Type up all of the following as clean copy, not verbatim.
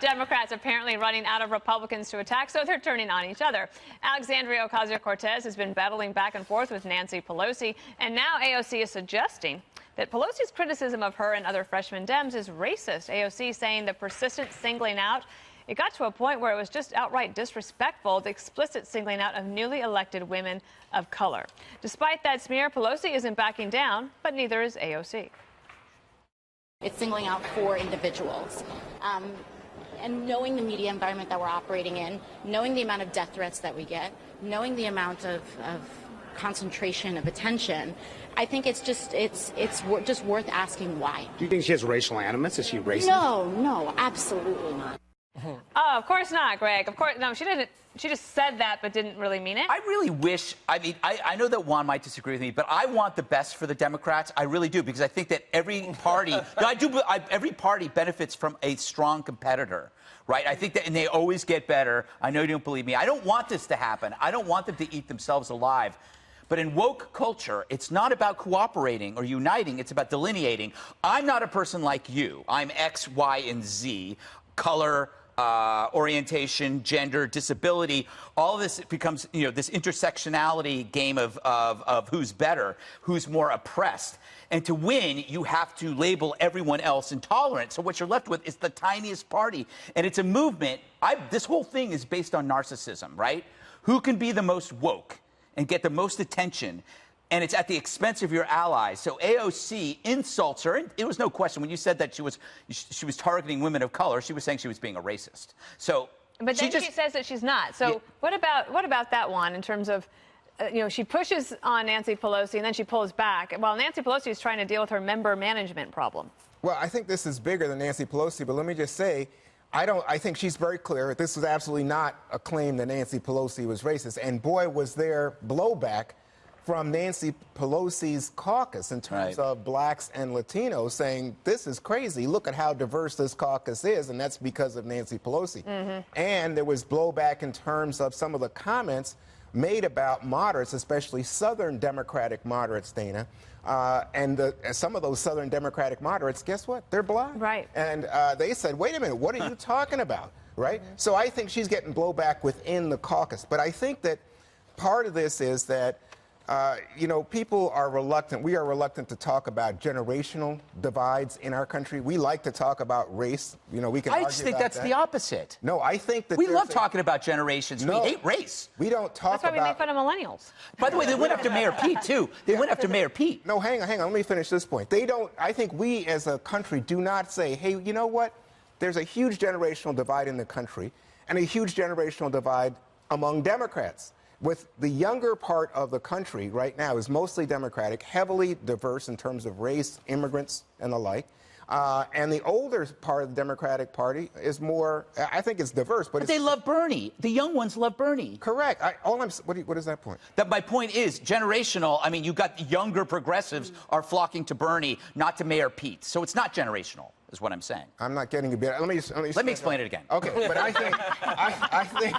Democrats apparently running out of Republicans to attack, so they're turning on each other. Alexandria Ocasio-Cortez has been battling back and forth with Nancy Pelosi, and now AOC is suggesting that Pelosi's criticism of her and other freshman Dems is racist. AOC saying the persistent singling out, it got to a point where it was just outright disrespectful, the explicit singling out of newly elected women of color. Despite that smear, Pelosi isn't backing down, but neither is AOC. It's singling out four individuals. And knowing the media environment that we're operating in, knowing the amount of death threats that we get, knowing the amount of concentration of attention, I think it's just worth asking why. Do you think she has racial animus? Is she racist? No, absolutely not. Oh, of course not, Greg. Of course, no, she didn't. She just said that, but didn't really mean it. I really wish, I know that Juan might disagree with me, but I want the best for the Democrats. I really do, because I think that every party, every party benefits from a strong competitor, right? I think that, and they always get better. I know you don't believe me. I don't want this to happen. I don't want them to eat themselves alive. But in woke culture, it's not about cooperating or uniting. It's about delineating. I'm not a person like you. I'm X, Y, and Z, color, orientation, gender, disability. All of this becomes, this intersectionality game of who's better, who's more oppressed. And to win, you have to label everyone else intolerant. So what you're left with is the tiniest party. And it's a movement. This whole thing is based on narcissism, right? Who can be the most woke and get the most attention? And it's at the expense of your allies. So AOC insults her. And it was no question when you said that she was targeting women of color. She was saying she was being a racist. So, but then she says that she's not. So yeah. What about that one in terms of, she pushes on Nancy Pelosi and then she pulls back while Nancy Pelosi is trying to deal with her member management problem. Well, I think this is bigger than Nancy Pelosi. But let me just say, I think she's very clear. This was absolutely not a claim that Nancy Pelosi was racist. And boy, was there blowback from Nancy Pelosi's caucus in terms of blacks and Latinos saying, this is crazy. Look at how diverse this caucus is. And that's because of Nancy Pelosi. And there was blowback in terms of some of the comments made about moderates, especially Southern Democratic moderates, Dana. And some of those Southern Democratic moderates, guess what? They're black. Right. And they said, wait a minute, what are you talking about? Right? So I think she's getting blowback within the caucus. But I think that part of this is that people are reluctant. We are reluctant to talk about generational divides in our country. We like to talk about race. We can argue I just think that's the opposite. No, I think that we love talking about generations. No, we hate race. We don't talk about. That's why we make fun of millennials. By the way, they went after Mayor Pete too. They went after Mayor Pete. No, hang on. Let me finish this point. They don't. I think we as a country do not say, hey, you know what? There's a huge generational divide in the country, and a huge generational divide among Democrats. With the younger part of the country right now is mostly Democratic, heavily diverse in terms of race, immigrants, and the like. And the older part of the Democratic Party is more, I think it's diverse, but they love Bernie. The young ones love Bernie. Correct. What is that point? My point is generational. I mean, you got younger progressives are flocking to Bernie, not to Mayor Pete. So it's not generational, is what I'm saying. I'm not getting a bit. Let me explain it again. Okay, but I think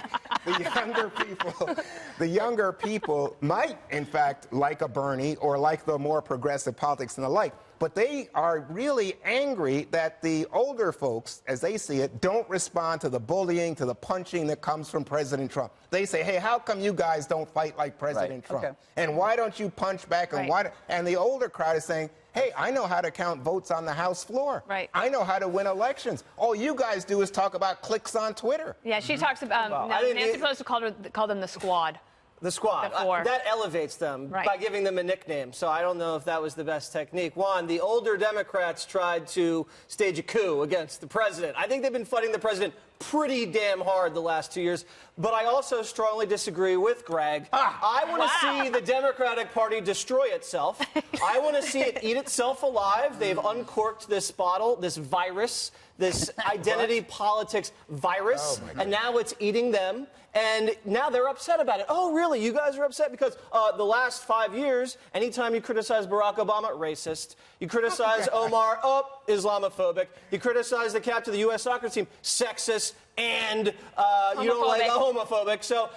the younger people might, in fact, like a Bernie or like the more progressive politics and the like. But they are really angry that the older folks, as they see it, don't respond to the bullying, to the punching that comes from President Trump. They say, hey, how come you guys don't fight like President Trump? Okay. And why don't you punch back? And and the older crowd is saying, hey, I know how to count votes on the House floor. Right. I know how to win elections. All you guys do is talk about clicks on Twitter. Yeah, she talks about, Nancy Pelosi called them the squad. The squad. That elevates them by giving them a nickname. So I don't know if that was the best technique. Juan, the older Democrats tried to stage a coup against the president. I think they've been fighting the president pretty damn hard the last 2 years. But I also strongly disagree with Greg. I want to see the Democratic Party destroy itself. I want to see it eat itself alive. They've uncorked this bottle, this virus, this identity politics virus, and now it's eating them. And now they're upset about it. Oh, really? You guys are upset? Because the last 5 years, anytime you criticize Barack Obama, racist. You criticize Omar, Islamophobic. You criticize the captain of the U.S. soccer team, sexist, and you don't like homophobic. So,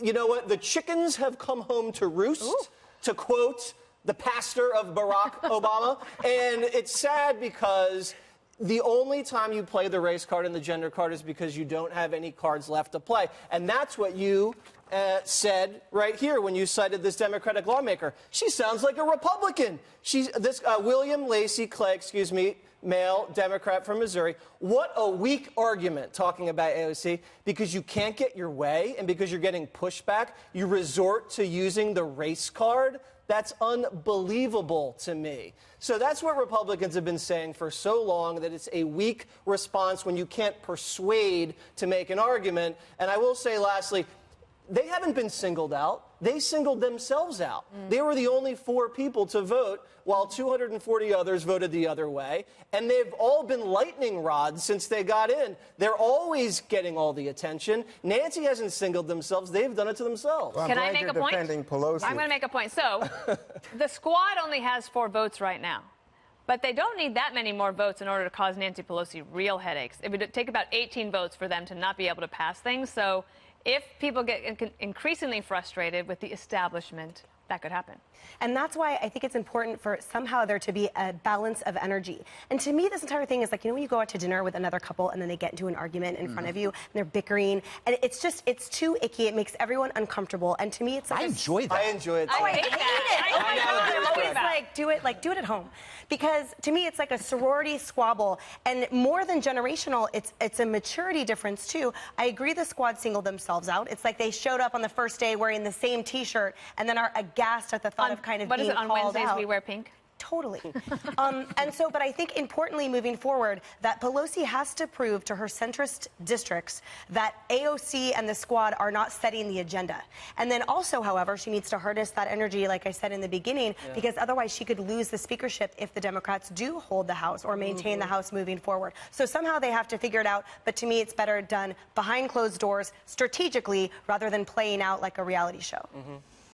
you know what? The chickens have come home to roost, to quote the pastor of Barack Obama. And it's sad because the only time you play the race card and the gender card is because you don't have any cards left to play. And that's what you said right here when you cited this Democratic lawmaker. She sounds like a Republican. William Lacey Clay, male Democrat from Missouri. What a weak argument talking about AOC. Because you can't get your way and because you're getting pushback, you resort to using the race card. That's unbelievable to me. So that's what Republicans have been saying for so long, that it's a weak response when you can't persuade to make an argument. And I will say, lastly, they haven't been singled out. They singled themselves out. They were the only 4 people to vote, while 240 others voted the other way. And they've all been lightning rods since they got in. They're always getting all the attention. Nancy hasn't singled themselves. They've done it to themselves. Well, Can I make a point? Pelosi. I'm going to make a point. So the squad only has 4 votes right now. But they don't need that many more votes in order to cause Nancy Pelosi real headaches. It would take about 18 votes for them to not be able to pass things. So if people get increasingly frustrated with the establishment, that could happen. And that's why I think it's important for somehow there to be a balance of energy. And to me, this entire thing is like, you know, when you go out to dinner with another couple and then they get into an argument in front of you and they're bickering, and it's too icky. It makes everyone uncomfortable. And to me, it's like I enjoy that. I enjoy it. Oh, I hate it. Oh my God, I'm always like, do it at home. Because to me, it's like a sorority squabble. And more than generational, it's a maturity difference, too. I agree the squad singled themselves out. It's like they showed up on the first day wearing the same T-shirt and then are aghast at the thought of kind of being called out. What is it, on Wednesdays we wear pink? Totally. But I think importantly moving forward that Pelosi has to prove to her centrist districts that AOC and the squad are not setting the agenda. And then also, however, she needs to harness that energy, like I said in the beginning, because otherwise she could lose the speakership if the Democrats do hold the House or maintain the House moving forward. So somehow they have to figure it out. But to me, it's better done behind closed doors, strategically, rather than playing out like a reality show.